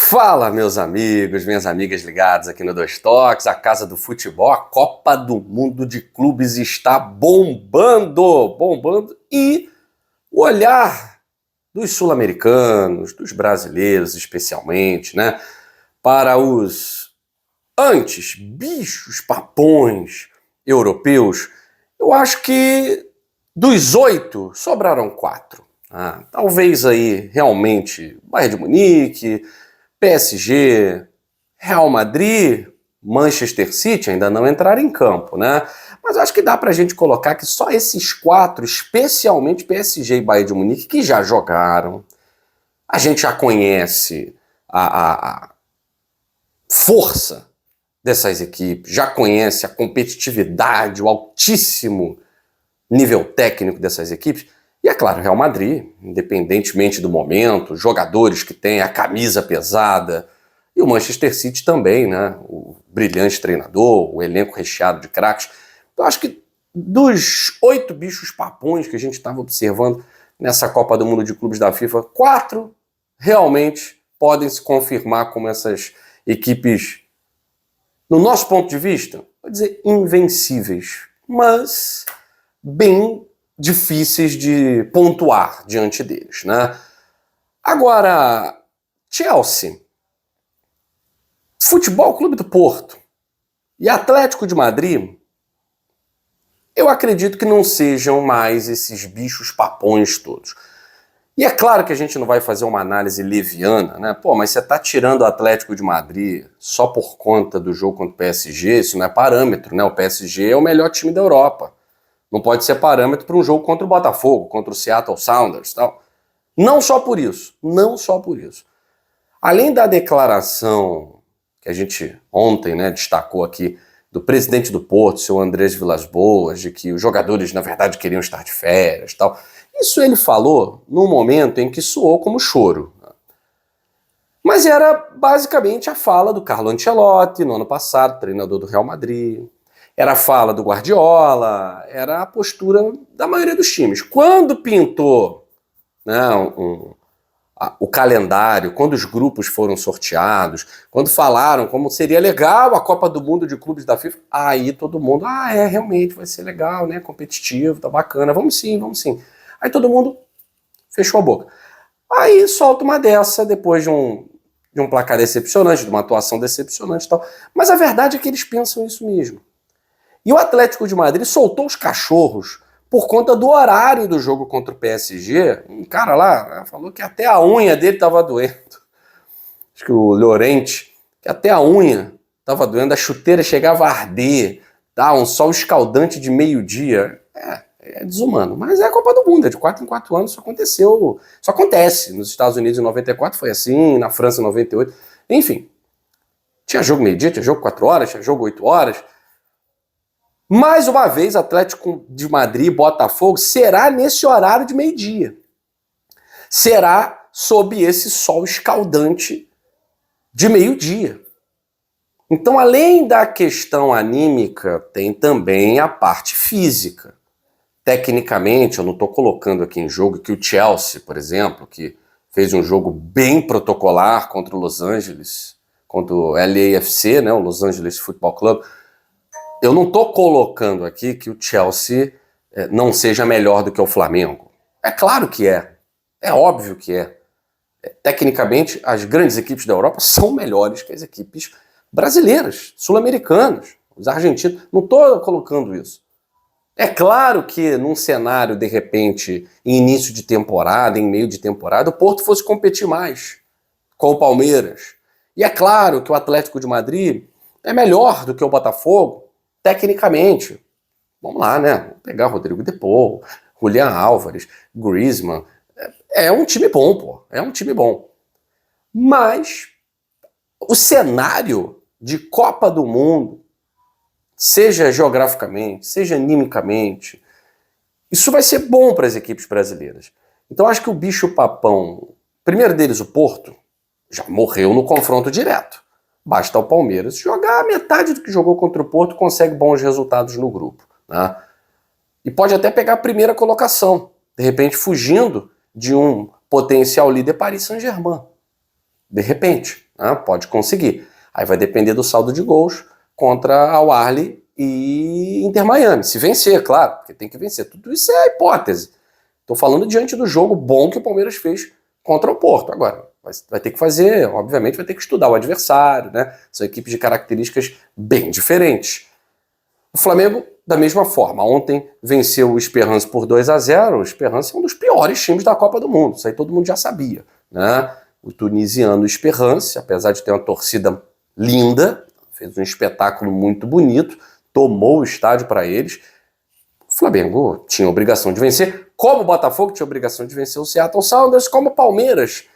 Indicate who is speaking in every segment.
Speaker 1: Fala, meus amigos, minhas amigas ligadas aqui no Dois Toques, a casa do futebol, a Copa do Mundo de Clubes está bombando, e o olhar dos sul-americanos, dos brasileiros especialmente, né, para os antes bichos papões europeus, eu acho que dos 8 sobraram 4. Talvez aí realmente Bayern de Munique, PSG, Real Madrid, Manchester City ainda não entraram em campo, né? Mas acho que dá pra gente colocar que só esses 4, especialmente PSG e Bayern de Munique, que já jogaram, a gente já conhece a força dessas equipes, já conhece a competitividade, o altíssimo nível técnico dessas equipes. E é claro, o Real Madrid, independentemente do momento, jogadores que têm a camisa pesada, e o Manchester City também, né? O brilhante treinador, o elenco recheado de craques. Eu acho que dos 8 bichos papões que a gente estava observando nessa Copa do Mundo de Clubes da FIFA, 4 realmente podem se confirmar como essas equipes, no nosso ponto de vista, vou dizer invencíveis, mas bem difíceis de pontuar diante deles, né? Agora, Chelsea, Futebol Clube do Porto e Atlético de Madrid, eu acredito que não sejam mais esses bichos papões todos. E é claro que a gente não vai fazer uma análise leviana, né? Pô, mas você tá tirando o Atlético de Madrid só por conta do jogo contra o PSG, isso não é parâmetro, né? O PSG é o melhor time da Europa. Não pode ser parâmetro para um jogo contra o Botafogo, contra o Seattle Sounders e tal. Não só por isso. Além da declaração que a gente ontem, né, destacou aqui do presidente do Porto, seu Andrés Vilas-Boas, de que os jogadores, na verdade, queriam estar de férias e tal. Isso ele falou num momento em que soou como choro. Mas era basicamente a fala do Carlo Ancelotti, no ano passado, treinador do Real Madrid. Era a fala do Guardiola, era a postura da maioria dos times. Quando pintou, né, o calendário, quando os grupos foram sorteados, quando falaram como seria legal a Copa do Mundo de Clubes da FIFA, aí todo mundo, realmente vai ser legal, né, competitivo, tá bacana, vamos sim. Aí todo mundo fechou a boca. Aí solta uma dessa, depois de um placar decepcionante, de uma atuação decepcionante e tal. Mas a verdade é que eles pensam isso mesmo. E o Atlético de Madrid soltou os cachorros por conta do horário do jogo contra o PSG. Um cara lá falou que até a unha dele estava doendo. Acho que o Llorente, que até a unha estava doendo, a chuteira chegava a arder, tá? Um sol escaldante de meio-dia. É desumano. Mas é a Copa do Mundo, é de 4 em 4 anos, isso aconteceu. Isso acontece. Nos Estados Unidos em 94 foi assim, na França em 98. Enfim, tinha jogo meio-dia, tinha jogo 4 horas, tinha jogo 8 horas. Mais uma vez, Atlético de Madrid e Botafogo será nesse horário de meio-dia. Será sob esse sol escaldante de meio-dia. Então, além da questão anímica, tem também a parte física. Tecnicamente, eu não estou colocando aqui em jogo que o Chelsea, por exemplo, que fez um jogo bem protocolar contra o Los Angeles, contra o LAFC, né, o Los Angeles Football Club. Eu não estou colocando aqui que o Chelsea não seja melhor do que o Flamengo. É claro que é. É óbvio que é. Tecnicamente, as grandes equipes da Europa são melhores que as equipes brasileiras, sul-americanas, os argentinos. Não estou colocando isso. É claro que num cenário, de repente, em início de temporada, em meio de temporada, o Porto fosse competir mais com o Palmeiras. E é claro que o Atlético de Madrid é melhor do que o Botafogo, tecnicamente. Vamos lá, né? Vamos pegar Rodrigo De Paul, Julián Álvares, Griezmann. É um time bom, pô. É um time bom. Mas o cenário de Copa do Mundo, seja geograficamente, seja animicamente, isso vai ser bom para as equipes brasileiras. Então acho que o bicho papão, primeiro deles o Porto, já morreu no confronto direto. Basta o Palmeiras jogar a metade do que jogou contra o Porto, consegue bons resultados no grupo, né? E pode até pegar a primeira colocação, de repente fugindo de um potencial líder Paris Saint-Germain. De repente. né? Pode conseguir. Aí vai depender do saldo de gols contra Al Ahly e Inter Miami. Se vencer, claro, porque tem que vencer. Tudo isso é hipótese. Estou falando diante do jogo bom que o Palmeiras fez contra o Porto. Agora, vai ter que fazer, obviamente, vai ter que estudar o adversário, né? São equipes de características bem diferentes. O Flamengo, da mesma forma, ontem venceu o Esperance por 2-0. O Esperance é um dos piores times da Copa do Mundo, isso aí todo mundo já sabia, né? O tunisiano Esperance, apesar de ter uma torcida linda, fez um espetáculo muito bonito, tomou o estádio para eles. O Flamengo tinha obrigação de vencer, como o Botafogo tinha obrigação de vencer o Seattle Sounders, como o Palmeiras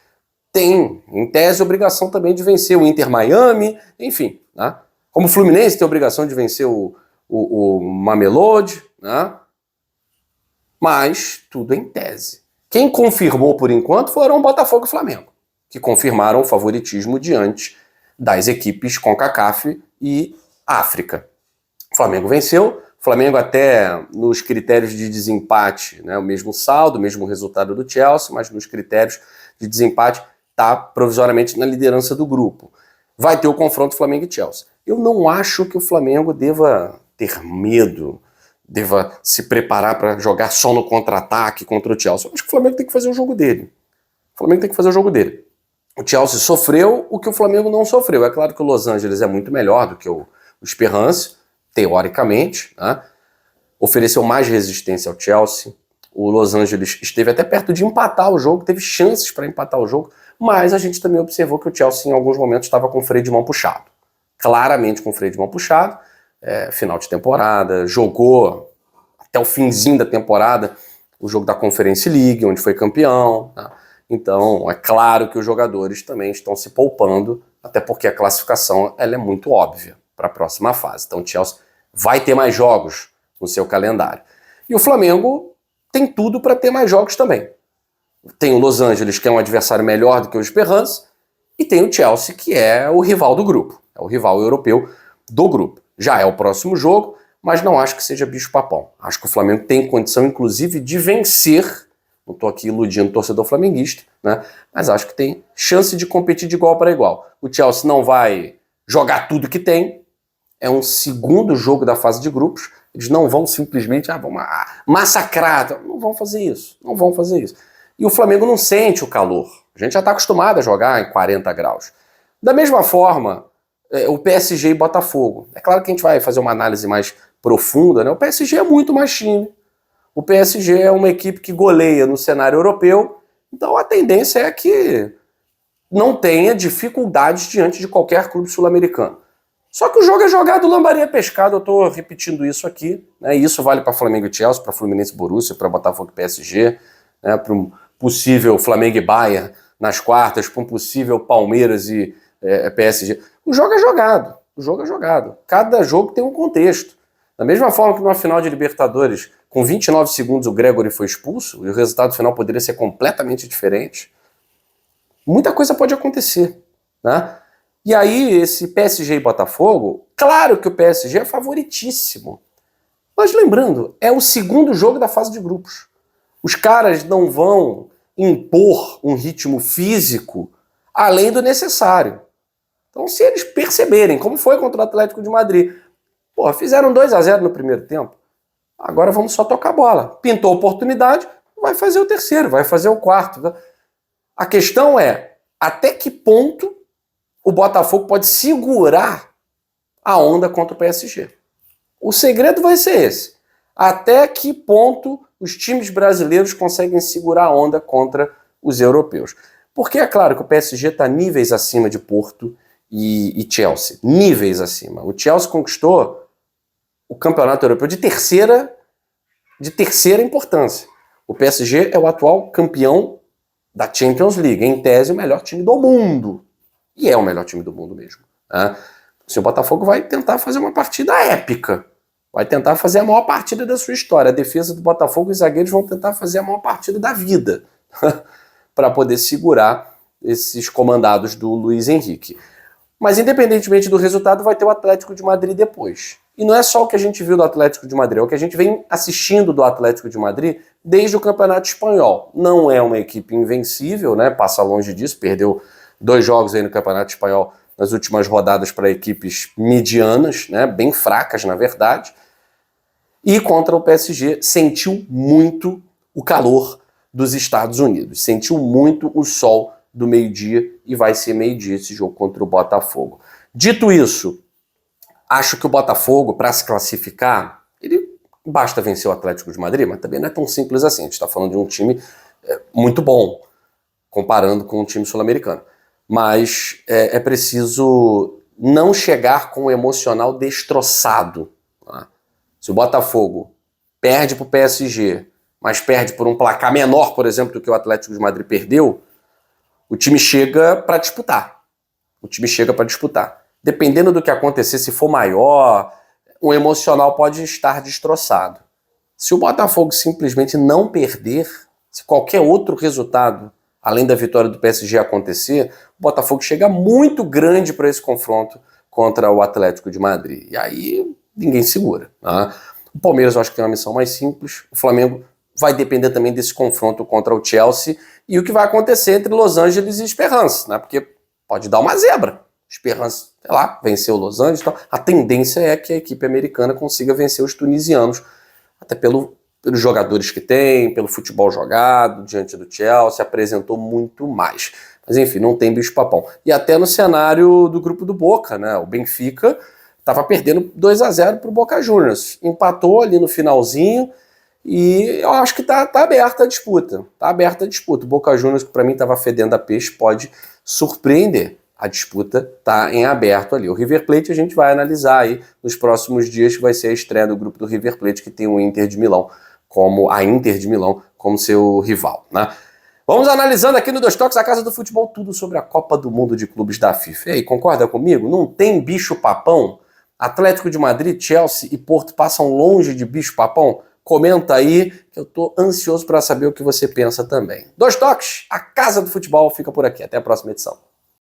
Speaker 1: tem, em tese, obrigação também de vencer o Inter Miami, enfim, né? Como o Fluminense tem obrigação de vencer o Mamelodi, né? Mas tudo em tese. Quem confirmou por enquanto foram o Botafogo e o Flamengo, que confirmaram o favoritismo diante das equipes CONCACAF e África. O Flamengo venceu, o Flamengo até nos critérios de desempate, né, o mesmo saldo, o mesmo resultado do Chelsea, mas nos critérios de desempate está provisoriamente na liderança do grupo. Vai ter o confronto Flamengo e Chelsea. Eu não acho que o Flamengo deva ter medo, deva se preparar para jogar só no contra-ataque contra o Chelsea. Eu acho que o Flamengo tem que fazer o jogo dele. O Flamengo tem que fazer o jogo dele. O Chelsea sofreu o que o Flamengo não sofreu. É claro que o Los Angeles é muito melhor do que o Esperance, teoricamente, né? Ofereceu mais resistência ao Chelsea. O Los Angeles esteve até perto de empatar o jogo, teve chances para empatar o jogo, mas a gente também observou que o Chelsea em alguns momentos estava com o freio de mão puxado. Claramente com o freio de mão puxado, final de temporada, jogou até o finzinho da temporada o jogo da Conference League, onde foi campeão, né? Então, é claro que os jogadores também estão se poupando, até porque a classificação ela é muito óbvia para a próxima fase. Então, o Chelsea vai ter mais jogos no seu calendário. E o Flamengo tem tudo para ter mais jogos também. Tem o Los Angeles, que é um adversário melhor do que o Esperance, e tem o Chelsea, que é o rival do grupo, é o rival europeu do grupo. Já é o próximo jogo, mas não acho que seja bicho-papão. Acho que o Flamengo tem condição, inclusive, de vencer. Não estou aqui iludindo o torcedor flamenguista, né? Mas acho que tem chance de competir de igual para igual. O Chelsea não vai jogar tudo que tem. É um segundo jogo da fase de grupos. Eles não vão simplesmente vamos massacrar. Não vão fazer isso. Não vão fazer isso. E o Flamengo não sente o calor. A gente já está acostumado a jogar em 40 graus. Da mesma forma, o PSG e Botafogo. É claro que a gente vai fazer uma análise mais profunda, né? O PSG é muito mais time. O PSG é uma equipe que goleia no cenário europeu, então a tendência é que não tenha dificuldades diante de qualquer clube sul-americano. Só que o jogo é jogado lambaria pescado, eu estou repetindo isso aqui, né? E isso vale para Flamengo e Chelsea, para Fluminense e Borussia, para Botafogo e PSG, né? Para um possível Flamengo e Bayern nas quartas, para um possível Palmeiras e PSG. O jogo é jogado, o jogo é jogado. Cada jogo tem um contexto. Da mesma forma que numa final de Libertadores, com 29 segundos o Gregori foi expulso, e o resultado final poderia ser completamente diferente, muita coisa pode acontecer, né? E aí, esse PSG e Botafogo, claro que o PSG é favoritíssimo. Mas lembrando, é o segundo jogo da fase de grupos. Os caras não vão impor um ritmo físico além do necessário. Então, se eles perceberem, como foi contra o Atlético de Madrid, fizeram 2-0 no primeiro tempo, agora vamos só tocar a bola. Pintou a oportunidade, vai fazer o terceiro, vai fazer o quarto. Tá? A questão é, até que ponto o Botafogo pode segurar a onda contra o PSG? O segredo vai ser esse. Até que ponto os times brasileiros conseguem segurar a onda contra os europeus? Porque é claro que o PSG está níveis acima de Porto e Chelsea. Níveis acima. O Chelsea conquistou o campeonato europeu de terceira importância. O PSG é o atual campeão da Champions League, em tese o melhor time do mundo. E é o melhor time do mundo mesmo. Né? O Botafogo vai tentar fazer uma partida épica. Vai tentar fazer a maior partida da sua história. A defesa do Botafogo e os zagueiros vão tentar fazer a maior partida da vida para poder segurar esses comandados do Luiz Henrique. Mas independentemente do resultado, vai ter o Atlético de Madrid depois. E não é só o que a gente viu do Atlético de Madrid, é o que a gente vem assistindo do Atlético de Madrid desde o Campeonato Espanhol. Não é uma equipe invencível, né? Passa longe disso, perdeu 2 jogos aí no Campeonato Espanhol nas últimas rodadas para equipes medianas, né, bem fracas na verdade, e contra o PSG sentiu muito o calor dos Estados Unidos, sentiu muito o sol do meio-dia e vai ser meio-dia esse jogo contra o Botafogo. Dito isso, acho que o Botafogo, para se classificar, ele basta vencer o Atlético de Madrid, mas também não é tão simples assim. A gente está falando de um time muito bom, comparando com um time sul-americano. Mas é preciso não chegar com o emocional destroçado. Tá? Se o Botafogo perde para o PSG, mas perde por um placar menor, por exemplo, do que o Atlético de Madrid perdeu, o time chega para disputar. O time chega para disputar. Dependendo do que acontecer, se for maior, o emocional pode estar destroçado. Se o Botafogo simplesmente não perder, se qualquer outro resultado, além da vitória do PSG acontecer, o Botafogo chega muito grande para esse confronto contra o Atlético de Madrid. E aí ninguém segura. Tá? O Palmeiras eu acho que tem uma missão mais simples. O Flamengo vai depender também desse confronto contra o Chelsea e o que vai acontecer entre Los Angeles e Esperance, né? Porque pode dar uma zebra. Esperance, sei lá, venceu o Los Angeles e tal. A tendência é que a equipe americana consiga vencer os tunisianos, até pelos jogadores que tem, pelo futebol jogado, diante do Chelsea, apresentou muito mais. Mas enfim, não tem bicho-papão. E até no cenário do grupo do Boca, né? O Benfica estava perdendo 2-0 para o Boca Juniors. Empatou ali no finalzinho e eu acho que tá aberta a disputa. Tá aberta a disputa. O Boca Juniors, que para mim estava fedendo a peixe, pode surpreender. A disputa está em aberto ali. O River Plate a gente vai analisar aí nos próximos dias, que vai ser a estreia do grupo do River Plate, que tem o Inter de Milão como seu rival, né? Vamos analisando aqui no Dois Toques, a Casa do Futebol, tudo sobre a Copa do Mundo de Clubes da FIFA. E aí, concorda comigo? Não tem bicho-papão? Atlético de Madrid, Chelsea e Porto passam longe de bicho-papão? Comenta aí, que eu tô ansioso para saber o que você pensa também. Dois Toques, a Casa do Futebol fica por aqui. Até a próxima edição.